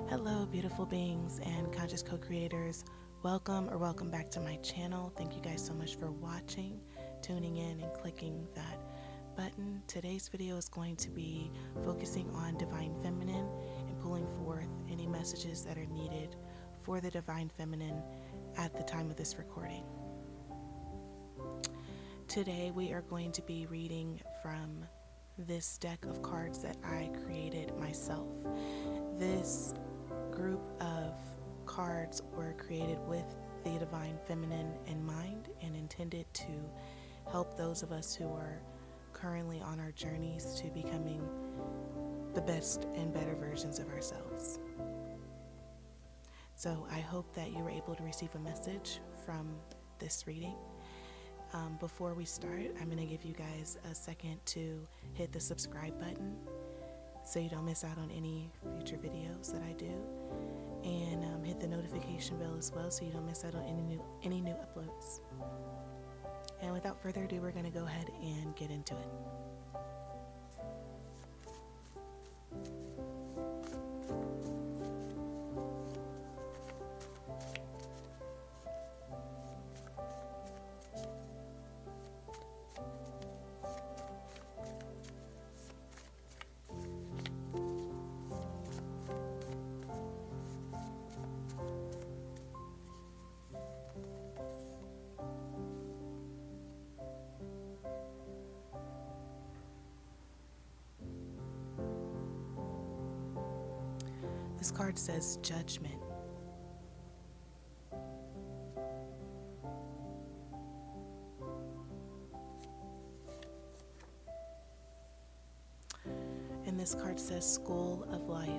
Hello, beautiful beings and conscious co-creators. Welcome back to my channel. Thank you guys so much for watching, tuning in, and clicking that button. Today's video is going to be focusing on Divine Feminine and pulling forth any messages that are needed for the Divine Feminine at the time of this recording. Today we are going to be reading from this deck of cards that I created myself. This group of cards were created with the Divine Feminine in mind and intended to help those of us who are currently on our journeys to becoming the best and better versions of ourselves. So I hope that you were able to receive a message from this reading. Before we start, I'm going to give you guys a second to hit the subscribe button so you don't miss out on any future videos that I do, and hit the notification bell as well so you don't miss out on any new uploads. And without further ado, we're going to go ahead and get into it. This card says Judgment. And this card says School of Life.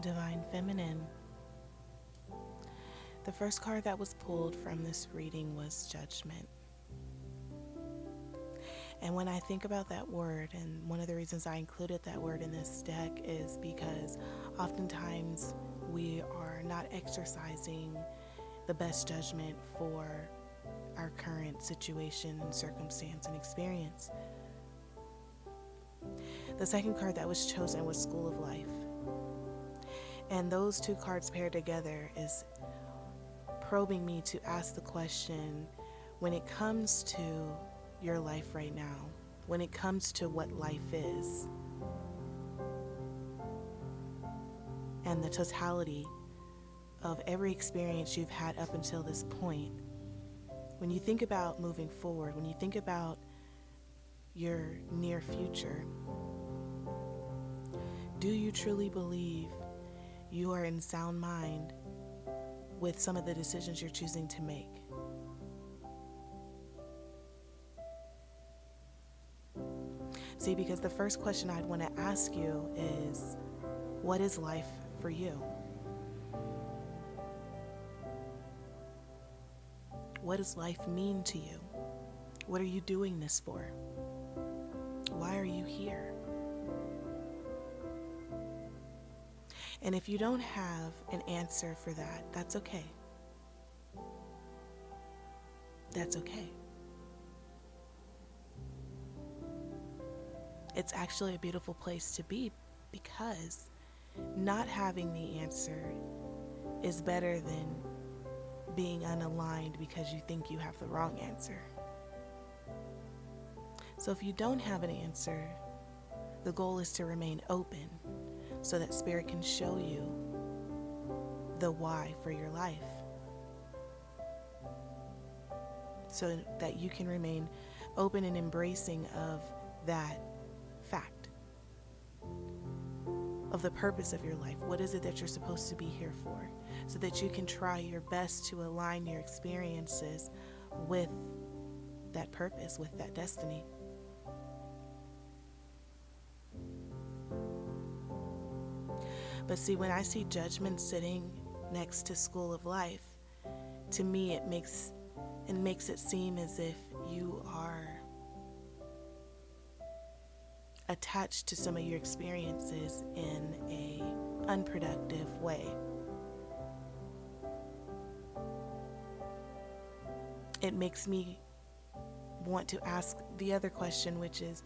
Divine Feminine. The first card that was pulled from this reading was Judgment. And when I think about that word, and one of the reasons I included that word in this deck is because oftentimes we are not exercising the best judgment for our current situation and circumstance and experience. The second card that was chosen was School of Life. And those two cards paired together is probing me to ask the question, when it comes to your life right now, when it comes to what life is, and the totality of every experience you've had up until this point, when you think about moving forward, when you think about your near future, do you truly believe you are in sound mind with some of the decisions you're choosing to make? See, because the first question I'd want to ask you is, what is life for you? What does life mean to you? What are you doing this for? Why are you here? And if you don't have an answer for that, that's okay. That's okay. It's actually a beautiful place to be, because not having the answer is better than being unaligned because you think you have the wrong answer. So if you don't have an answer, the goal is to remain open so that Spirit can show you the why for your life, so that you can remain open and embracing of that fact, of the purpose of your life. What is it that you're supposed to be here for? So that you can try your best to align your experiences with that purpose, with that destiny. But see, when I see judgment sitting next to School of Life, to me it makes it seem as if you are attached to some of your experiences in a unproductive way. It makes me want to ask the other question, which is,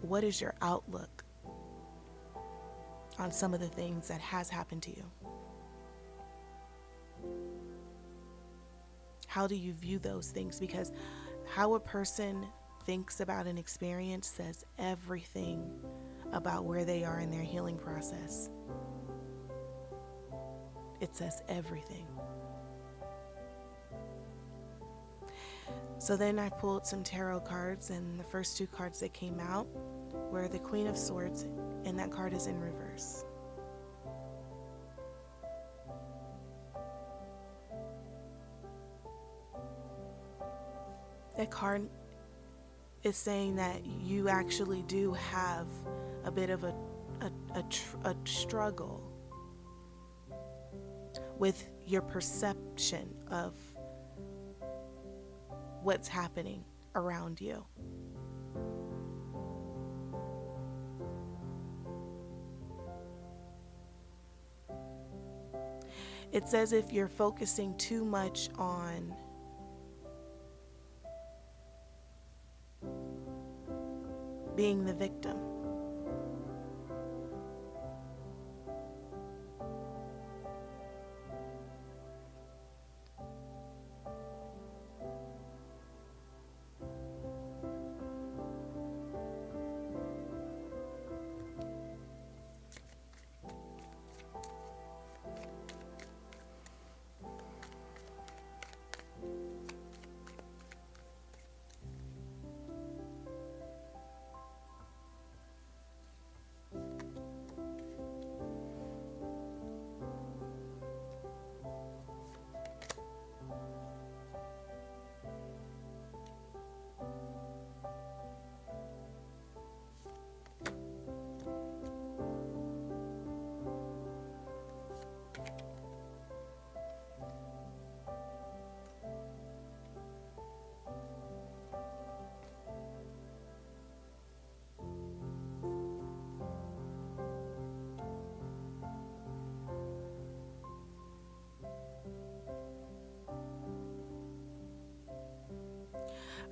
what is your outlook on some of the things that has happened to you? How do you view those things? Because how a person thinks about an experience says everything about where they are in their healing process. It says everything. So then I pulled some tarot cards, and the first two cards that came out were the Queen of Swords, and that card is in reverse. That card is saying that you actually do have a bit of a struggle with your perception of what's happening around you. It's as if you're focusing too much on being the victim.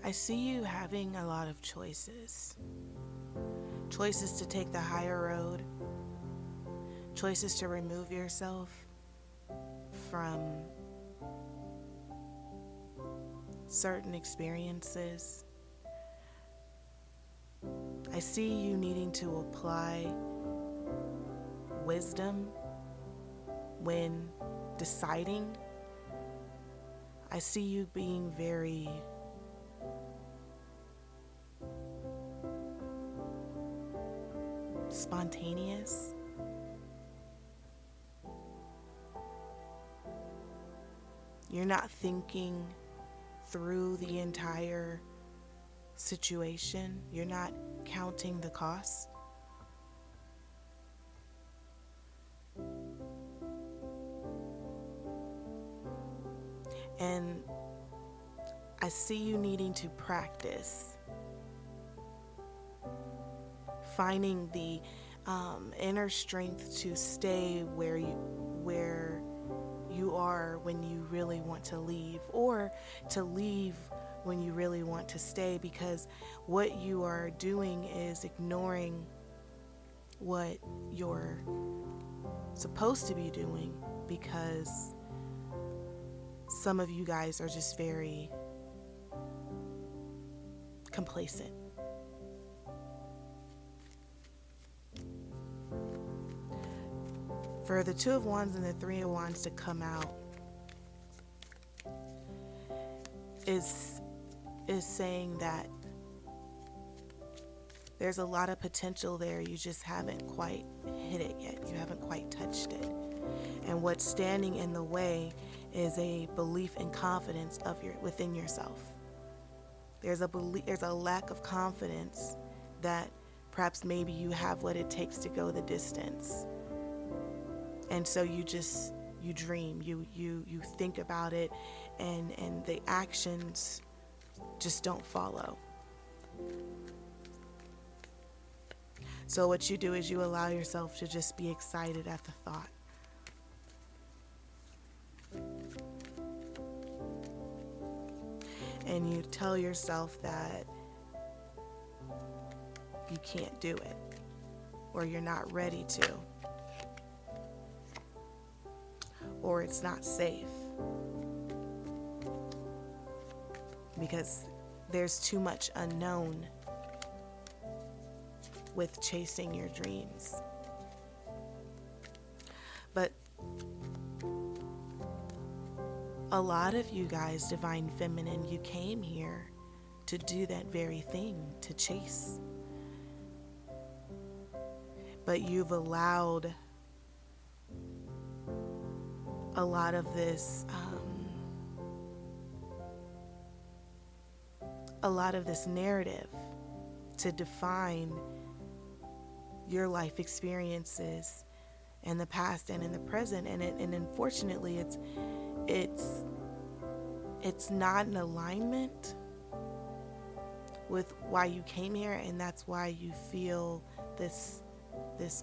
I see you having a lot of choices. Choices to take the higher road. Choices to remove yourself from certain experiences. I see you needing to apply wisdom when deciding. I see you being very spontaneous. You're not thinking through the entire situation. You're not counting the costs. And I see you needing to practice finding the inner strength to stay where you are when you really want to leave, or to leave when you really want to stay, because what you are doing is ignoring what you're supposed to be doing, because some of you guys are just very complacent. For the Two of Wands and the Three of Wands to come out is saying that there's a lot of potential there. You just haven't quite hit it yet. You haven't quite touched it. And what's standing in the way is a belief and confidence within yourself. There's a lack of confidence that perhaps maybe you have what it takes to go the distance. And so you dream, you think about it, and the actions just don't follow. So what you do is you allow yourself to just be excited at the thought. And you tell yourself that you can't do it, or you're not ready to, or it's not safe, because there's too much unknown with chasing your dreams. But a lot of you guys, Divine Feminine, you came here to do that very thing, to chase. But you've allowed a lot of this narrative to define your life experiences in the past and in the present, and unfortunately it's not in alignment with why you came here, and that's why you feel this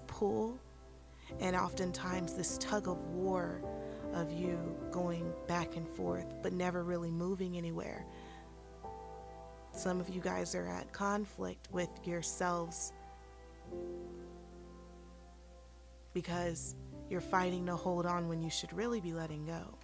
pull, and oftentimes this tug of war of you going back and forth but never really moving anywhere. Some of you guys are at conflict with yourselves because you're fighting to hold on when you should really be letting go.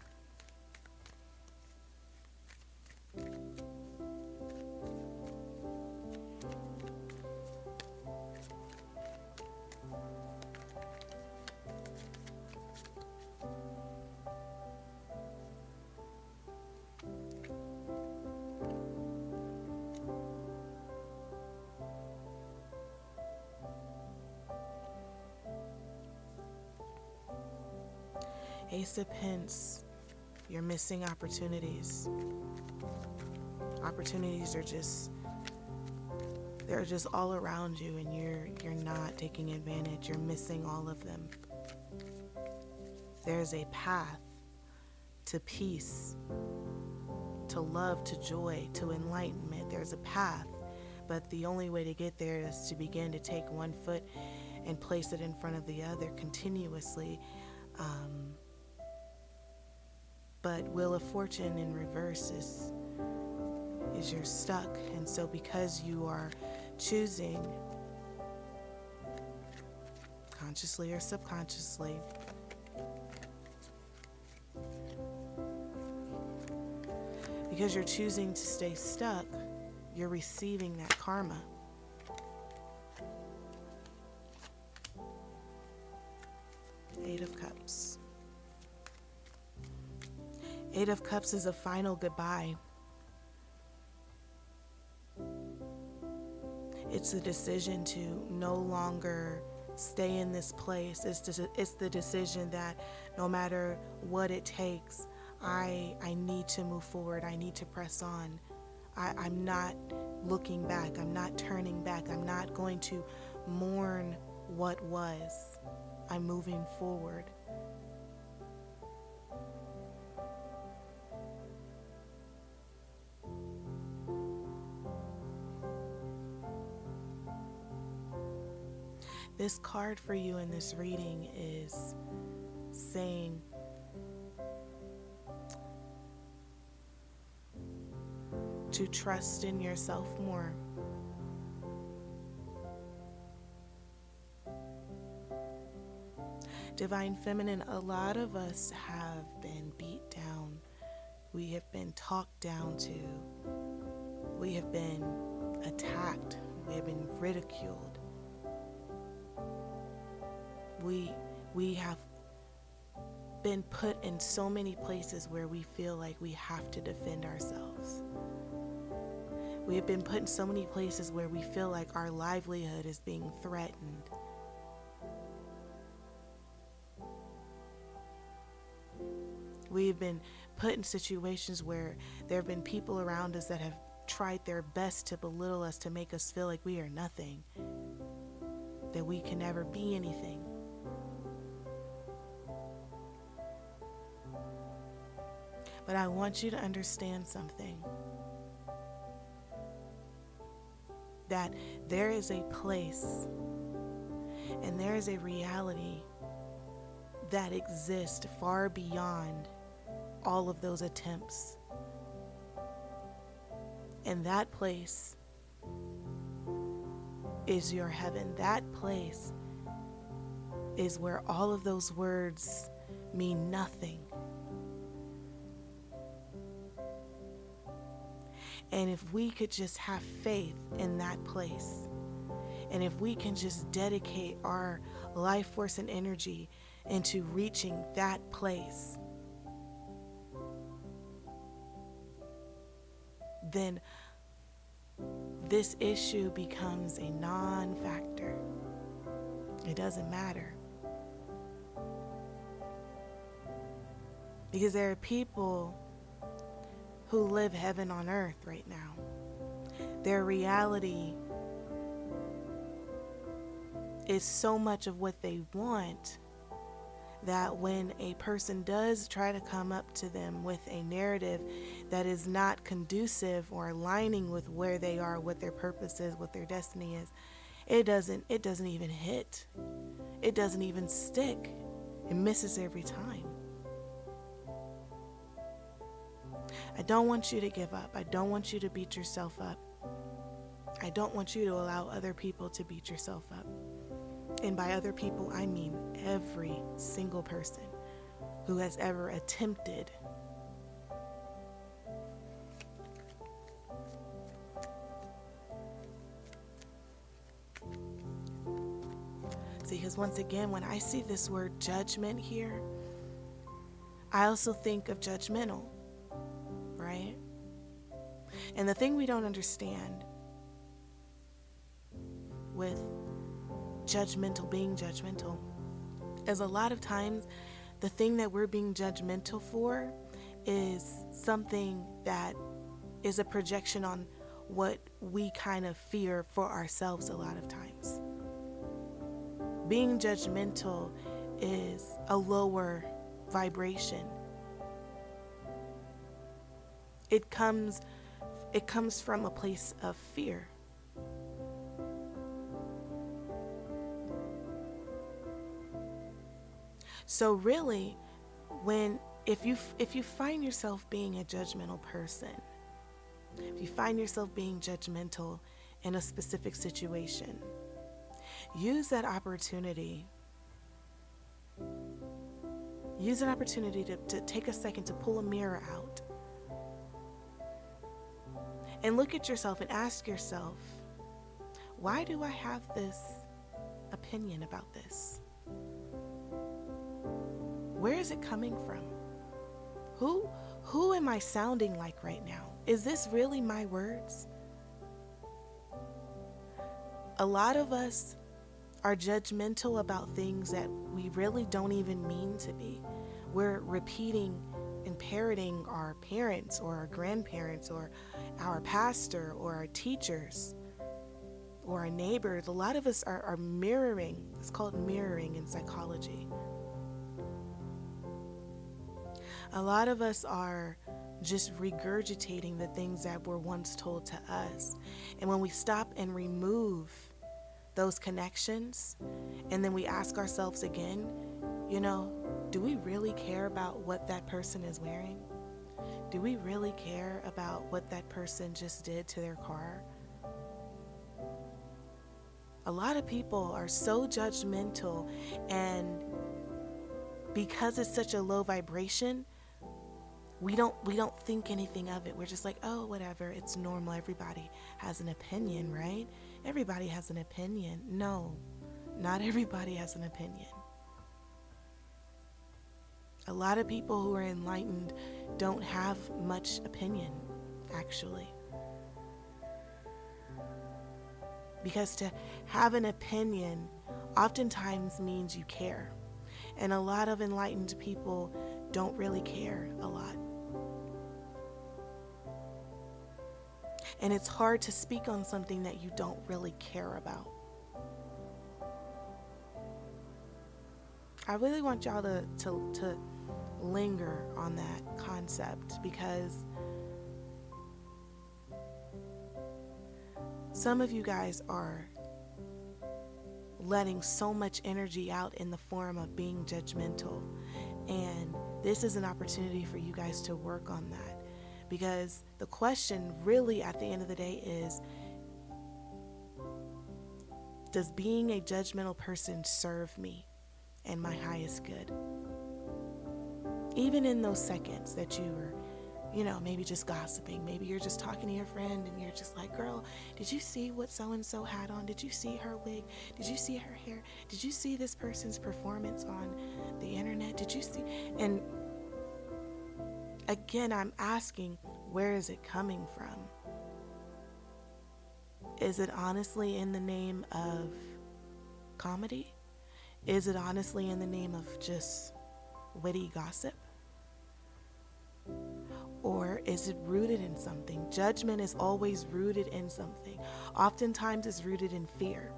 Ace of Pence, you're missing opportunities. Opportunities are just all around you, and you're not taking advantage. You're missing all of them. There's a path to peace, to love, to joy, to enlightenment. There's a path, but the only way to get there is to begin to take one foot and place it in front of the other continuously. But Wheel of Fortune in reverse is you're stuck. And so because you are choosing, consciously or subconsciously, because you're choosing to stay stuck, you're receiving that karma. Eight of Cups. Eight of Cups is a final goodbye. It's a decision to no longer stay in this place. It's the decision that no matter what it takes, I need to move forward. I need to press on. I'm not looking back. I'm not turning back. I'm not going to mourn what was. I'm moving forward. This card for you in this reading is saying, to trust in yourself more. Divine Feminine, a lot of us have been beat down. We have been talked down to. We have been attacked. We have been ridiculed. We have been put in so many places where we feel like we have to defend ourselves. We have been put in so many places where we feel like our livelihood is being threatened. We've been put in situations where there have been people around us that have tried their best to belittle us, to make us feel like we are nothing, that we can never be anything. But I want you to understand something. That there is a place and there is a reality that exists far beyond all of those attempts. And that place is your heaven. That place is where all of those words mean nothing. And if we could just have faith in that place, and if we can just dedicate our life force and energy into reaching that place, then this issue becomes a non-factor. It doesn't matter. Because there are people who live heaven on earth right now. Their reality is so much of what they want that when a person does try to come up to them with a narrative that is not conducive or aligning with where they are, what their purpose is, what their destiny is, it doesn't even hit. It doesn't even stick. It misses every time. I don't want you to give up. I don't want you to beat yourself up. I don't want you to allow other people to beat yourself up. And by other people, I mean every single person who has ever attempted see, because once again, when I see this word judgment here, I also think of judgmental. Right? And the thing we don't understand with being judgmental, is a lot of times the thing that we're being judgmental for is something that is a projection on what we kind of fear for ourselves a lot of times. Being judgmental is a lower vibration. It comes from a place of fear. So really, if you find yourself being a judgmental person, if you find yourself being judgmental in a specific situation, use that opportunity. Use an opportunity to take a second to pull a mirror out and look at yourself and ask yourself, why do I have this opinion about this? Where is it coming from? Who am I sounding like right now? Is this really my words? A lot of us are judgmental about things that we really don't even mean to be. We're repeating and parroting our parents or our grandparents or our pastor or our teachers or our neighbors. A lot of us are mirroring. It's called mirroring in psychology. A lot of us are just regurgitating the things that were once told to us. And when we stop and remove those connections, and then we ask ourselves again, do we really care about what that person is wearing? Do we really care about what that person just did to their car? A lot of people are so judgmental, and because it's such a low vibration, we don't think anything of it. We're just like, oh, whatever, it's normal. Everybody has an opinion, right? Everybody has an opinion. No, not everybody has an opinion. A lot of people who are enlightened don't have much opinion, actually. Because to have an opinion oftentimes means you care. And a lot of enlightened people don't really care a lot. And it's hard to speak on something that you don't really care about. I really want y'all to linger on that concept, because some of you guys are letting so much energy out in the form of being judgmental. And this is an opportunity for you guys to work on that. Because the question really at the end of the day is, does being a judgmental person serve me and my highest good? Even in those seconds that you were, maybe just gossiping. Maybe you're just talking to your friend and you're just like, girl, did you see what so-and-so had on? Did you see her wig? Did you see her hair? Did you see this person's performance on the internet? Did you see? And again, I'm asking, where is it coming from? Is it honestly in the name of comedy? Is it honestly in the name of just witty gossip? Or is it rooted in something? Judgment is always rooted in something. Oftentimes it's rooted in fear.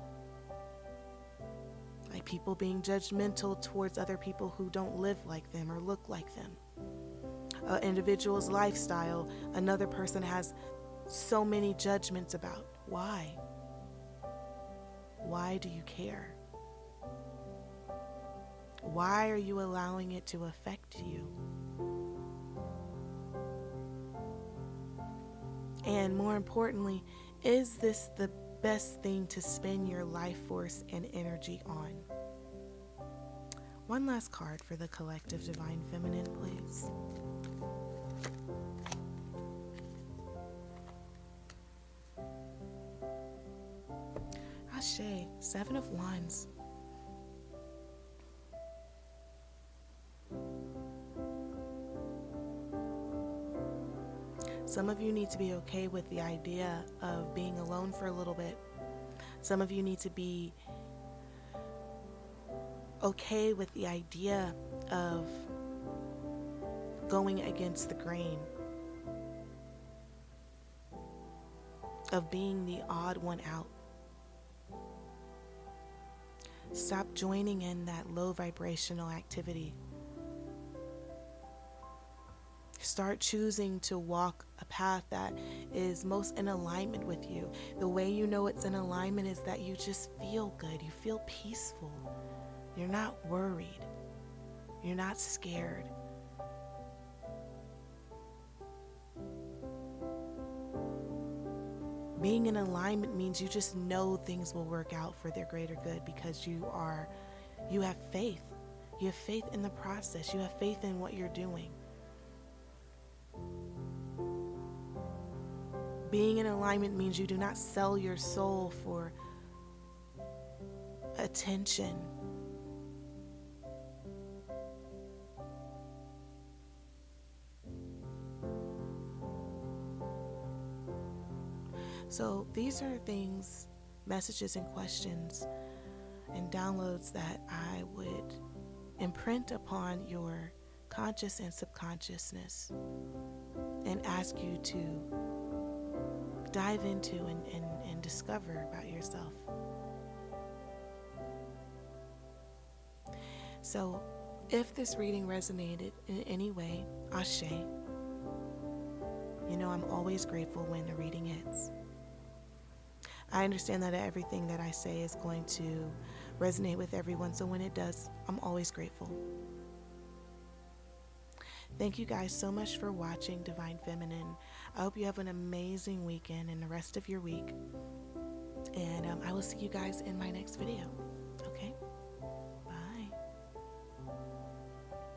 Like people being judgmental towards other people who don't live like them or look like them. An individual's lifestyle, another person has so many judgments about. Why? Why do you care? Why are you allowing it to affect you? And more importantly, is this the best thing to spend your life force and energy on? One last card for the collective divine feminine, please. Ashe, 7 of Wands. Some of you need to be okay with the idea of being alone for a little bit. Some of you need to be okay with the idea of going against the grain, of being the odd one out. Stop joining in that low vibrational activity. Start choosing to walk a path that is most in alignment with you. The way you know it's in alignment is that you just feel good. You feel peaceful. You're not worried. You're not scared. Being in alignment means you just know things will work out for their greater good because you have faith. You have faith in the process. You have faith in what you're doing. Being in alignment means you do not sell your soul for attention. So these are things, messages and questions and downloads that I would imprint upon your conscious and subconsciousness and ask you to dive into and discover about yourself. So, if this reading resonated in any way, ashe. You know, I'm always grateful when a reading hits. I understand that everything that I say is going to resonate with everyone, so when it does, I'm always grateful. Thank you guys so much for watching Divine Feminine. I hope you have an amazing weekend and the rest of your week. And I will see you guys in my next video.